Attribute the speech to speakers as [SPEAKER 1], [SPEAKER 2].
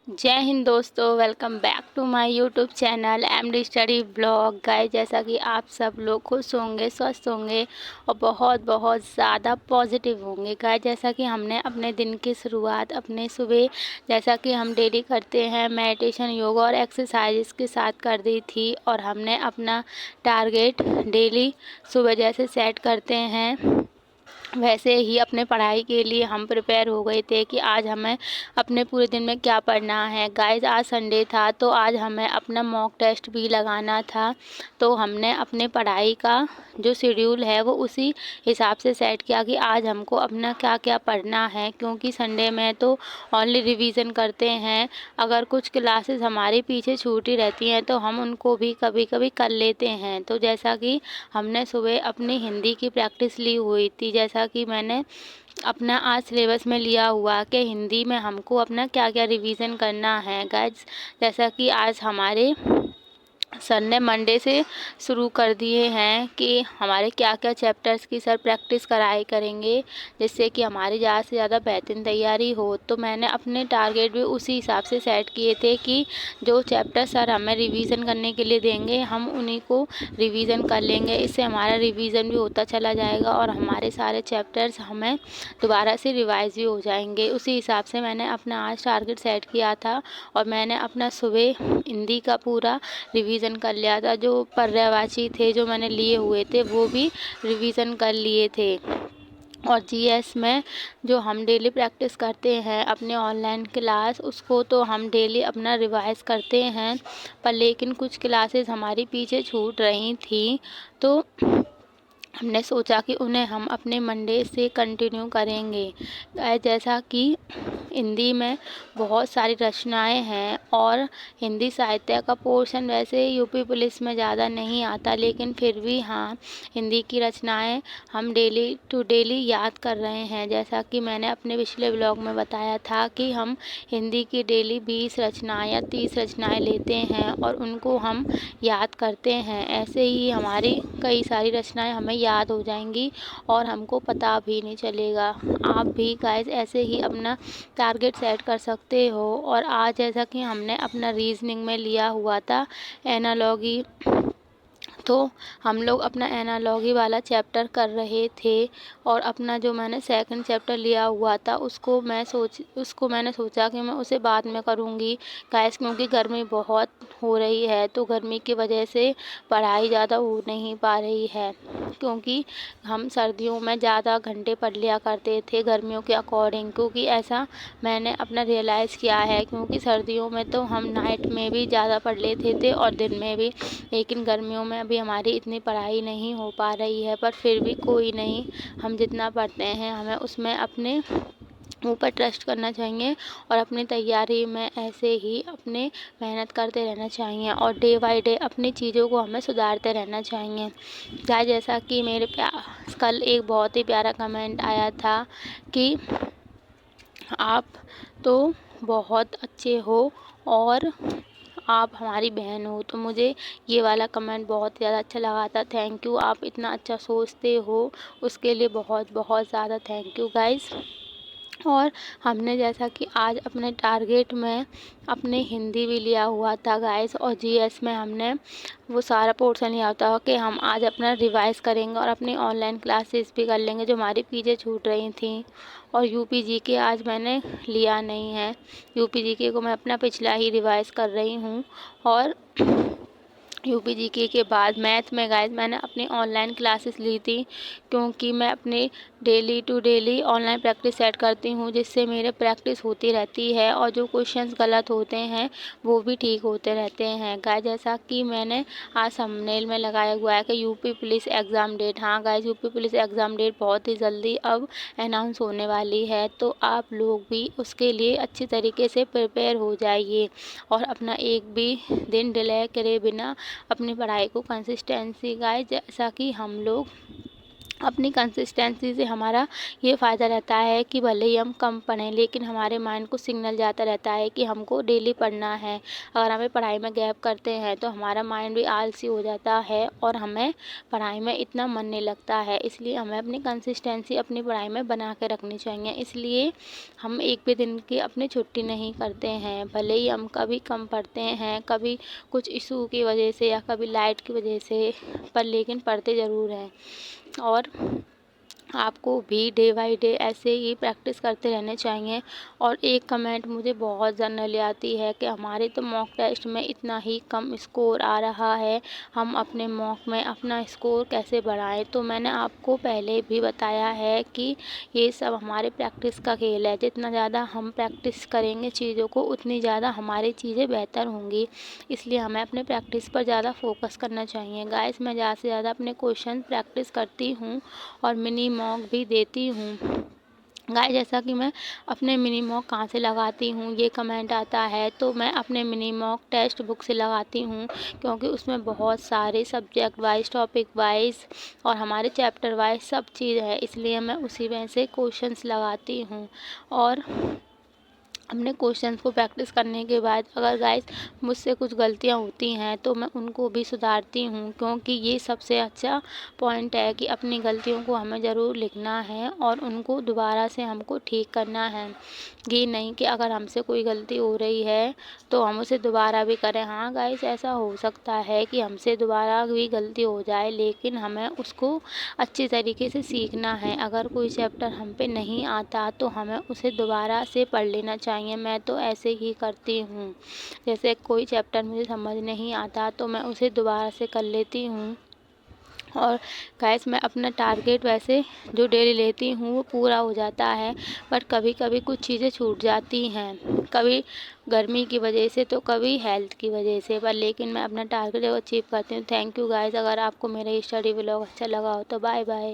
[SPEAKER 1] जय हिंद दोस्तों, welcome back to my YouTube channel MD study blog. Guys, जैसा कि आप सब लोग खुश होंगे, स्वस्थ होंगे और बहुत बहुत ज़्यादा पॉजिटिव होंगे। गाइस, जैसा कि हमने अपने दिन की शुरुआत अपने सुबह जैसा कि हम डेली करते हैं मेडिटेशन, योगा और एक्सरसाइज के साथ कर दी थी। और हमने अपना टारगेट डेली सुबह जैसे सेट करते हैं वैसे ही अपने पढ़ाई के लिए हम प्रिपेयर हो गए थे कि आज हमें अपने पूरे दिन में क्या पढ़ना है। गाइस, आज संडे था तो आज हमें अपना मॉक टेस्ट भी लगाना था। तो हमने अपने पढ़ाई का जो शेड्यूल है वो उसी हिसाब से सेट किया कि आज हमको अपना क्या क्या पढ़ना है, क्योंकि संडे में तो ओनली रिवीजन करते हैं। अगर कुछ क्लासेस हमारे पीछे छूटी रहती हैं तो हम उनको भी कभी कभी कर लेते हैं। तो जैसा कि हमने सुबह अपनी हिंदी की प्रैक्टिस ली हुई थी, जैसा कि मैंने अपना आज सिलेबस में लिया हुआ कि हिंदी में हमको अपना क्या क्या रिवीजन करना है। गाइस, जैसा कि आज हमारे सर ने मंडे से शुरू कर दिए हैं कि हमारे क्या क्या चैप्टर्स की सर प्रैक्टिस कराई करेंगे, जिससे कि हमारी ज़्यादा से ज़्यादा बेहतरीन तैयारी हो। तो मैंने अपने टारगेट भी उसी हिसाब से सेट किए थे कि जो चैप्टर सर हमें रिवीजन करने के लिए देंगे हम उन्हीं को रिवीजन कर लेंगे। इससे हमारा रिवीजन भी होता चला जाएगा और हमारे सारे चैप्टर्स हमें दोबारा से रिवाइज भी हो जाएंगे। उसी हिसाब से मैंने अपना आज टारगेट सेट किया था और मैंने अपना सुबह हिंदी का पूरा रिवीजन कर लिया था। जो पर्यायवाची थे जो मैंने लिए हुए थे वो भी रिवीजन कर लिए थे। और जीएस में जो हम डेली प्रैक्टिस करते हैं अपने ऑनलाइन क्लास, उसको तो हम डेली अपना रिवाइज करते हैं, पर लेकिन कुछ क्लासेस हमारी पीछे छूट रही थी तो हमने सोचा कि उन्हें हम अपने मंडे से कंटिन्यू करेंगे। जैसा कि हिंदी में बहुत सारी रचनाएं हैं और हिंदी साहित्य का पोर्शन वैसे यूपी पुलिस में ज़्यादा नहीं आता, लेकिन फिर भी हाँ, हिंदी की रचनाएं हम डेली टू डेली याद कर रहे हैं। जैसा कि मैंने अपने पिछले ब्लॉग में बताया था कि हम हिंदी की डेली 20 रचनाएं या 30 रचनाएं लेते हैं और उनको हम याद करते हैं। ऐसे ही हमारी कई सारी रचनाएं हमें याद हो जाएंगी और हमको पता भी नहीं चलेगा। आप भी गाइस ऐसे ही अपना टारगेट सेट कर सकते हो। और आज जैसा कि हमने अपना रीजनिंग में लिया हुआ था एनालॉगी, तो हम लोग अपना एनालॉगी वाला चैप्टर कर रहे थे। और अपना जो मैंने सेकंड चैप्टर लिया हुआ था उसको मैंने सोचा कि मैं उसे बाद में करूँगी गाइस, क्योंकि गर्मी बहुत हो रही है तो गर्मी की वजह से पढ़ाई ज़्यादा हो नहीं पा रही है। क्योंकि हम सर्दियों में ज़्यादा घंटे पढ़ लिया करते थे गर्मियों के अकॉर्डिंग, क्योंकि ऐसा मैंने अपना रियलाइज़ किया है। क्योंकि सर्दियों में तो हम नाइट में भी ज़्यादा पढ़ लेते थे और दिन में भी, लेकिन गर्मियों में अभी हमारी इतनी पढ़ाई नहीं हो पा रही है। पर फिर भी कोई नहीं, हम जितना पढ़ते हैं हमें उसमें अपने ऊपर ट्रस्ट करना चाहिए और अपनी तैयारी में ऐसे ही अपने मेहनत करते रहना चाहिए और डे बाय डे अपनी चीज़ों को हमें सुधारते रहना चाहिए। चाहे जैसा कि मेरे कल एक बहुत ही प्यारा कमेंट आया था कि आप तो बहुत अच्छे हो और आप हमारी बहन हो, तो मुझे ये वाला कमेंट बहुत ज़्यादा अच्छा लगा था। थैंक यू, आप इतना अच्छा सोचते हो उसके लिए बहुत बहुत ज़्यादा थैंक यू गाइस। और हमने जैसा कि आज अपने टारगेट में अपने हिंदी भी लिया हुआ था गाइस और जीएस में हमने वो सारा पोर्शन लिया था कि हम आज अपना रिवाइज करेंगे और अपनी ऑनलाइन क्लासेस भी कर लेंगे जो हमारी पीछे छूट रही थी। और यूपी जीके आज मैंने लिया नहीं है, यूपी जीके को मैं अपना पिछला ही रिवाइज कर रही हूँ। और यूपी जीके के बाद मैथ में गाइस मैंने अपनी ऑनलाइन क्लासेस ली थी, क्योंकि मैं अपने daily to daily online practice set करती हूँ, जिससे मेरे प्रैक्टिस होती रहती है और जो क्वेश्चंस गलत होते हैं वो भी ठीक होते रहते हैं गाइस। जैसा कि मैंने आज थंबनेल में लगाया हुआ है कि यूपी पुलिस एग्ज़ाम डेट, हाँ guys, UP police exam date बहुत ही जल्दी अब अनाउंस होने वाली है, तो आप लोग भी उसके लिए अच्छी तरीके से प्रिपेयर हो जाइए और अपना एक भी दिन डिले करे बिना अपनी पढ़ाई को कंसिस्टेंसी गाइस, जैसा कि हम लोग अपनी कंसिस्टेंसी से हमारा ये फ़ायदा रहता है कि भले ही हम कम पढ़ें लेकिन हमारे माइंड को सिग्नल जाता रहता है कि हमको डेली पढ़ना है। अगर हमें पढ़ाई में गैप करते हैं तो हमारा माइंड भी आलसी हो जाता है और हमें पढ़ाई में इतना मन नहीं लगता है। इसलिए हमें अपनी कंसिस्टेंसी अपनी पढ़ाई में बना के रखनी चाहिए। इसलिए हम एक भी दिन की अपनी छुट्टी नहीं करते हैं। भले ही हम कभी कम पढ़ते हैं, कभी कुछ इशू की वजह से या कभी लाइट की वजह से, पर लेकिन पढ़ते ज़रूर हैं। और आपको भी डे बाय डे ऐसे ही प्रैक्टिस करते रहने चाहिए। और एक कमेंट मुझे बहुत जनरली आती है कि हमारे तो मॉक टेस्ट में इतना ही कम स्कोर आ रहा है, हम अपने मॉक में अपना स्कोर कैसे बढ़ाएं। तो मैंने आपको पहले भी बताया है कि ये सब हमारे प्रैक्टिस का खेल है। जितना ज़्यादा हम प्रैक्टिस करेंगे चीज़ों को, उतनी ज़्यादा हमारी चीज़ें बेहतर होंगी। इसलिए हमें अपने प्रैक्टिस पर ज़्यादा फोकस करना चाहिए। गाइस, मैं ज़्यादा से ज़्यादा अपने क्वेश्चन प्रैक्टिस करती हूँ और मिनी मॉक भी देती हूँ। गाइस, जैसा कि मैं अपने मिनी मॉक कहाँ से लगाती हूँ, ये कमेंट आता है, तो मैं अपने मिनी मॉक टेक्स्ट बुक से लगाती हूँ, क्योंकि उसमें बहुत सारे सब्जेक्ट वाइज, टॉपिक वाइज और हमारे चैप्टर वाइज सब चीज़ है। इसलिए मैं उसी में से क्वेश्चंस लगाती हूँ। और अपने क्वेश्चंस को प्रैक्टिस करने के बाद अगर गाइस मुझसे कुछ गलतियाँ होती हैं तो मैं उनको भी सुधारती हूँ, क्योंकि ये सबसे अच्छा पॉइंट है कि अपनी गलतियों को हमें ज़रूर लिखना है और उनको दोबारा से हमको ठीक करना है। ये नहीं कि अगर हमसे कोई गलती हो रही है तो हम उसे दोबारा भी करें। हाँ गाइस, ऐसा हो सकता है कि हमसे दोबारा भी गलती हो जाए, लेकिन हमें उसको अच्छी तरीके से सीखना है। अगर कोई चैप्टर हम पे नहीं आता तो हमें उसे दोबारा से पढ़ लेना चाहिए। मैं तो ऐसे ही करती हूँ। जैसे कोई चैप्टर मुझे समझ नहीं आता तो मैं उसे दोबारा से कर लेती हूँ। और गाइस, मैं अपना टारगेट वैसे जो डेली लेती हूँ वो पूरा हो जाता है, बट कभी कभी कुछ चीज़ें छूट जाती हैं, कभी गर्मी की वजह से तो कभी हेल्थ की वजह से, पर लेकिन मैं अपना टारगेट अचीव करती हूँ। Thank you guys. अगर आपको मेरा स्टडी व्लॉग अच्छा लगा हो तो बाय बाय।